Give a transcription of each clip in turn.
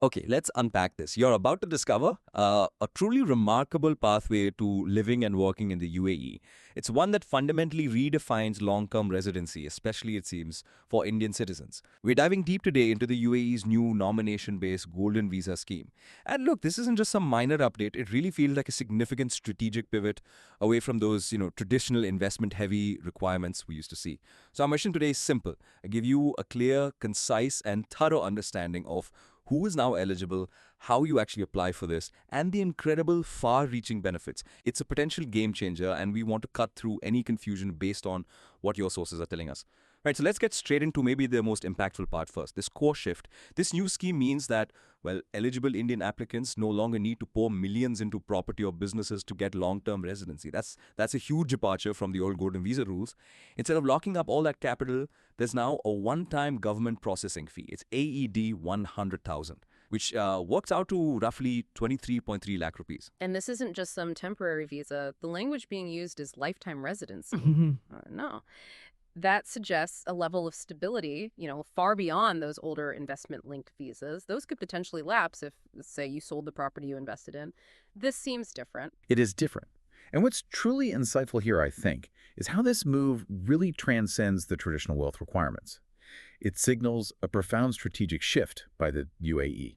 Okay, let's unpack this. You're about to discover a truly remarkable pathway to living and working in the UAE. It's one that fundamentally redefines long term residency, especially, it seems, for Indian citizens. We're diving deep today into the UAE's new nomination based Golden Visa scheme. And look, this isn't just some minor update, it really feels like a significant strategic pivot away from those, traditional investment heavy requirements we used to see. So, our mission today is simple: give you a clear, concise, and thorough understanding of who is now eligible, how you actually apply for this, and the incredible far reaching benefits. It's a potential game changer, and we want to cut through any confusion based on what your sources are telling us. Right, so let's get straight into maybe the most impactful part first, this core shift. This new scheme means that, well, eligible Indian applicants no longer need to pour millions into property or businesses to get long-term residency. That's a huge departure from the old Golden Visa rules. Instead of locking up all that capital, there's now a one-time government processing fee. It's AED 100,000, which works out to roughly 23.3 lakh rupees. And this isn't just some temporary visa. The language being used is lifetime residency. No. That suggests a level of stability, far beyond those older investment-linked visas. Those could potentially lapse if, say, you sold the property you invested in. This seems different. It is different. And what's truly insightful here, I think, is how this move really transcends the traditional wealth requirements. It signals a profound strategic shift by the UAE.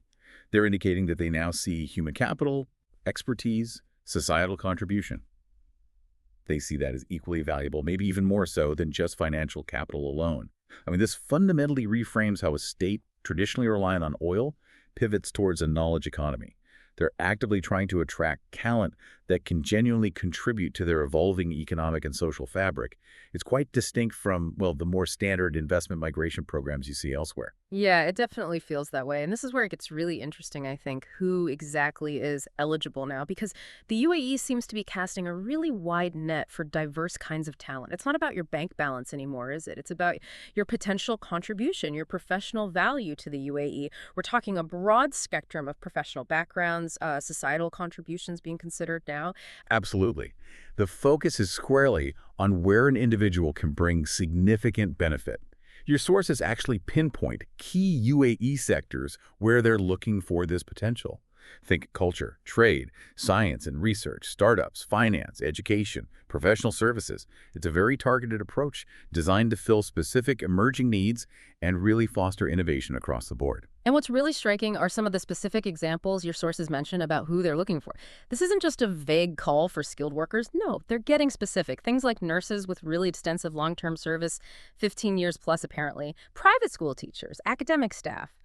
They're indicating that they now see human capital, expertise, societal contribution. They see that as equally valuable, maybe even more so than just financial capital alone. I mean, this fundamentally reframes how a state traditionally reliant on oil pivots towards a knowledge economy. They're actively trying to attract talent that can genuinely contribute to their evolving economic and social fabric. It's quite distinct from, well, the more standard investment migration programs you see elsewhere. Yeah, it definitely feels that way. And this is where it gets really interesting, I think, who exactly is eligible now, because the UAE seems to be casting a really wide net for diverse kinds of talent. It's not about your bank balance anymore, is it? It's about your potential contribution, your professional value to the UAE. We're talking a broad spectrum of professional backgrounds, societal contributions being considered now. Absolutely. The focus is squarely on where an individual can bring significant benefit. Your sources actually pinpoint key UAE sectors where they're looking for this potential. Think culture, trade, science and research, startups, finance, education, professional services. It's a very targeted approach designed to fill specific emerging needs and really foster innovation across the board. And what's really striking are some of the specific examples your sources mention about who they're looking for. This isn't just a vague call for skilled workers. No, they're getting specific. Things like nurses with really extensive long-term service, 15 years plus apparently, private school teachers, academic staff,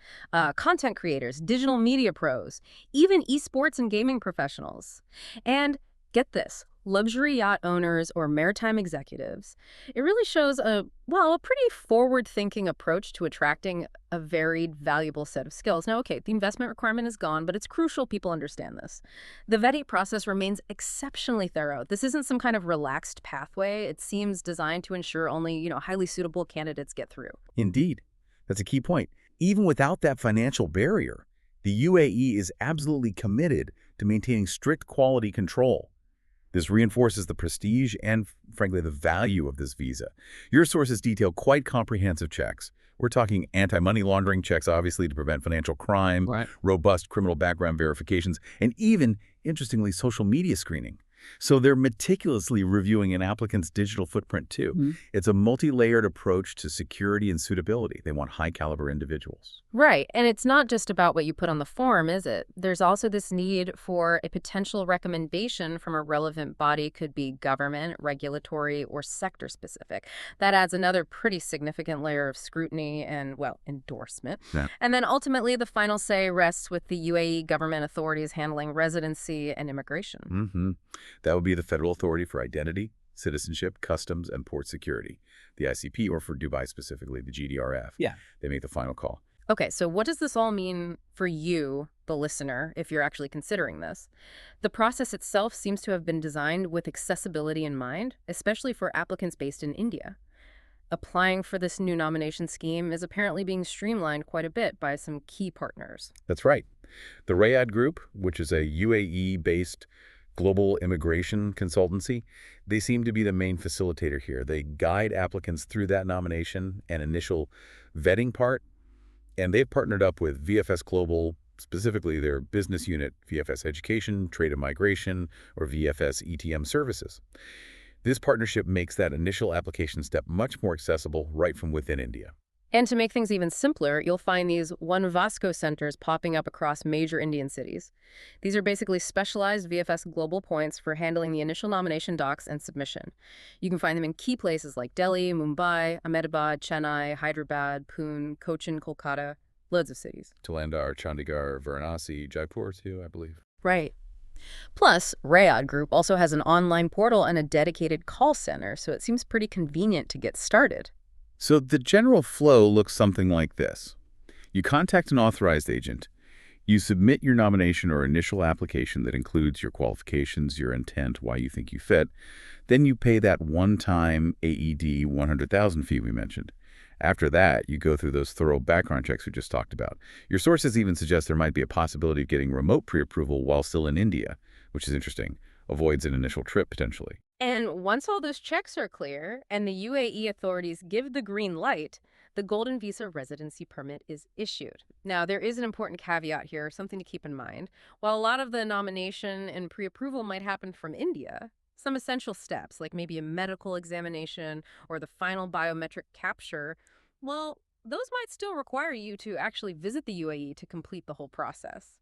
content creators, digital media pros, even esports and gaming professionals. And get this, luxury yacht owners or maritime executives. It really shows a pretty forward-thinking approach to attracting a varied, valuable set of skills. Now, okay, the investment requirement is gone, but it's crucial people understand this. The vetting process remains exceptionally thorough. This isn't some kind of relaxed pathway. It seems designed to ensure only, highly suitable candidates get through. Indeed. That's a key point. Even without that financial barrier, the UAE is absolutely committed to maintaining strict quality control. This reinforces the prestige and, frankly, the value of this visa. Your sources detail quite comprehensive checks. We're talking anti-money laundering checks, obviously, to prevent financial crime, Right. robust criminal background verifications, and even, interestingly, social media screening. So they're meticulously reviewing an applicant's digital footprint, too. It's a multi-layered approach to security and suitability. They want high-caliber individuals. Right. And it's not just about what you put on the form, is it? There's also this need for a potential recommendation from a relevant body, could be government, regulatory, or sector specific. That adds another pretty significant layer of scrutiny and, well, endorsement. Yeah. And then ultimately, the final say rests with the UAE government authorities handling residency and immigration. That would be the Federal Authority for Identity, Citizenship, Customs, and Port Security, the ICP, or for Dubai specifically, the GDRF. Yeah. They make the final call. Okay, so what does this all mean for you, the listener, if you're actually considering this? The process itself seems to have been designed with accessibility in mind, especially for applicants based in India. Applying for this new nomination scheme is apparently being streamlined quite a bit by some key partners. That's right. The Rayad Group, which is a UAE-based global immigration consultancy, they seem to be the main facilitator here. They guide applicants through that nomination and initial vetting part, and they've partnered up with VFS Global, specifically their business unit, VFS Education, Trade and Migration, or VFS ETM Services. This partnership makes that initial application step much more accessible right from within India. And to make things even simpler, you'll find these One Vasco centers popping up across major Indian cities. These are basically specialized VFS global points for handling the initial nomination docs and submission. You can find them in key places like Delhi, Mumbai, Ahmedabad, Chennai, Hyderabad, Pune, Cochin, Kolkata, loads of cities. Jalandhar, Chandigarh, Varanasi, Jaipur too, I believe. Right. Plus, Rayad Group also has an online portal and a dedicated call center, so it seems pretty convenient to get started. So the general flow looks something like this. You contact an authorized agent. You submit your nomination or initial application that includes your qualifications, your intent, why you think you fit. Then you pay that one-time AED 100,000 fee we mentioned. After that, you go through those thorough background checks we just talked about. Your sources even suggest there might be a possibility of getting remote pre-approval while still in India, which is interesting. Avoids an initial trip, potentially. And once all those checks are clear and the UAE authorities give the green light, the Golden Visa residency permit is issued. Now, there is an important caveat here, something to keep in mind. While a lot of the nomination and pre-approval might happen from India, some essential steps, like maybe a medical examination or the final biometric capture, well, those might still require you to actually visit the UAE to complete the whole process.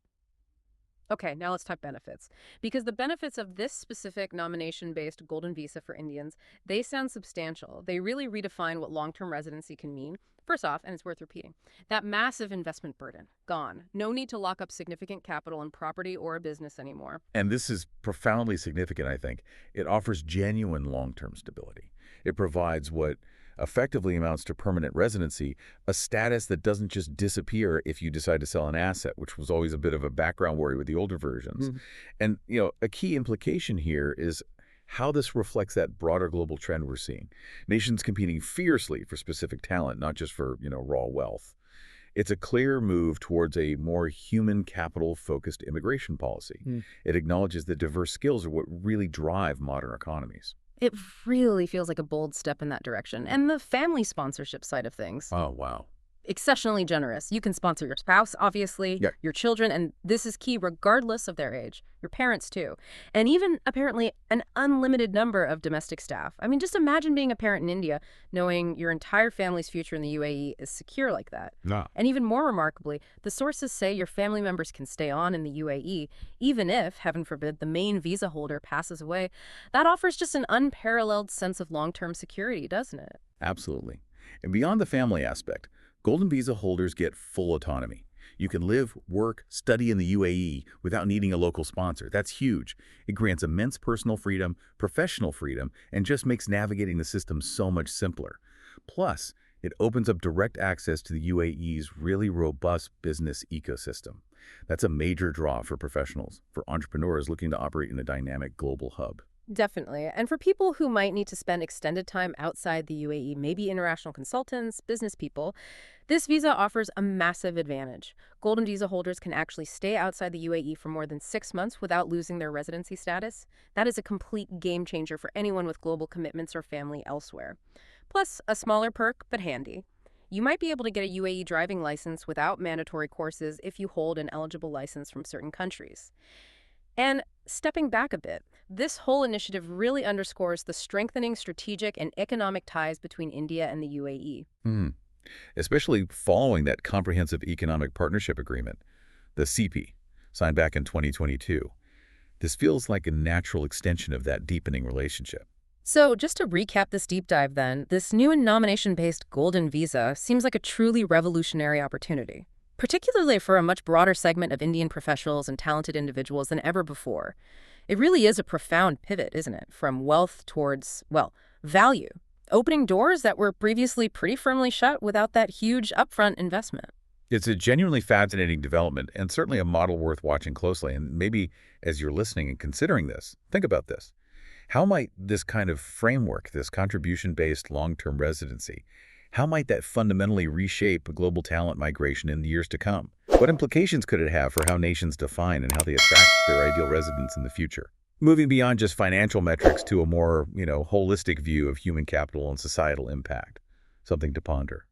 Okay, now let's talk benefits. Because the benefits of this specific nomination-based Golden Visa for Indians, they sound substantial. They really redefine what long-term residency can mean. First off, and it's worth repeating, that massive investment burden, gone. No need to lock up significant capital in property or a business anymore. And this is profoundly significant, I think. It offers genuine long-term stability. It provides what effectively amounts to permanent residency, a status that doesn't just disappear if you decide to sell an asset, which was always a bit of a background worry with the older versions. And, a key implication here is how this reflects that broader global trend we're seeing. Nations competing fiercely for specific talent, not just for, raw wealth. It's a clear move towards a more human capital-focused immigration policy. It acknowledges that diverse skills are what really drive modern economies. It really feels like a bold step in that direction. And the family sponsorship side of things. Oh, wow. Exceptionally generous. You can sponsor your spouse, obviously, your children, and this is key regardless of their age, your parents too, and even apparently an unlimited number of domestic staff. I mean, just imagine being a parent in India, knowing your entire family's future in the UAE is secure like that. No. And even more remarkably, the sources say your family members can stay on in the UAE, even if, heaven forbid, the main visa holder passes away. That offers just an unparalleled sense of long-term security, doesn't it? Absolutely. And beyond the family aspect, Golden Visa holders get full autonomy. You can live, work, study in the UAE without needing a local sponsor. That's huge. It grants immense personal freedom, professional freedom, and just makes navigating the system so much simpler. Plus, it opens up direct access to the UAE's really robust business ecosystem. That's a major draw for professionals, for entrepreneurs looking to operate in a dynamic global hub. Definitely. And for people who might need to spend extended time outside the UAE, maybe international consultants, business people, this visa offers a massive advantage. Golden Visa holders can actually stay outside the UAE for more than 6 months without losing their residency status. That is a complete game changer for anyone with global commitments or family elsewhere. Plus, a smaller perk, but handy. You might be able to get a UAE driving license without mandatory courses if you hold an eligible license from certain countries. And stepping back a bit, this whole initiative really underscores the strengthening strategic and economic ties between India and the UAE. Especially following that Comprehensive Economic Partnership Agreement, the CP, signed back in 2022. This feels like a natural extension of that deepening relationship. So just to recap this deep dive then, this new and nomination-based Golden Visa seems like a truly revolutionary opportunity, particularly for a much broader segment of Indian professionals and talented individuals than ever before. It really is a profound pivot, isn't it? From wealth towards, well, value, opening doors that were previously pretty firmly shut without that huge upfront investment. It's a genuinely fascinating development and certainly a model worth watching closely. And maybe as you're listening and considering this, think about this. How might this kind of framework, this contribution-based long-term residency, how might that fundamentally reshape global talent migration in the years to come? What implications could it have for how nations define and how they attract their ideal residents in the future? Moving beyond just financial metrics to a more, holistic view of human capital and societal impact. Something to ponder.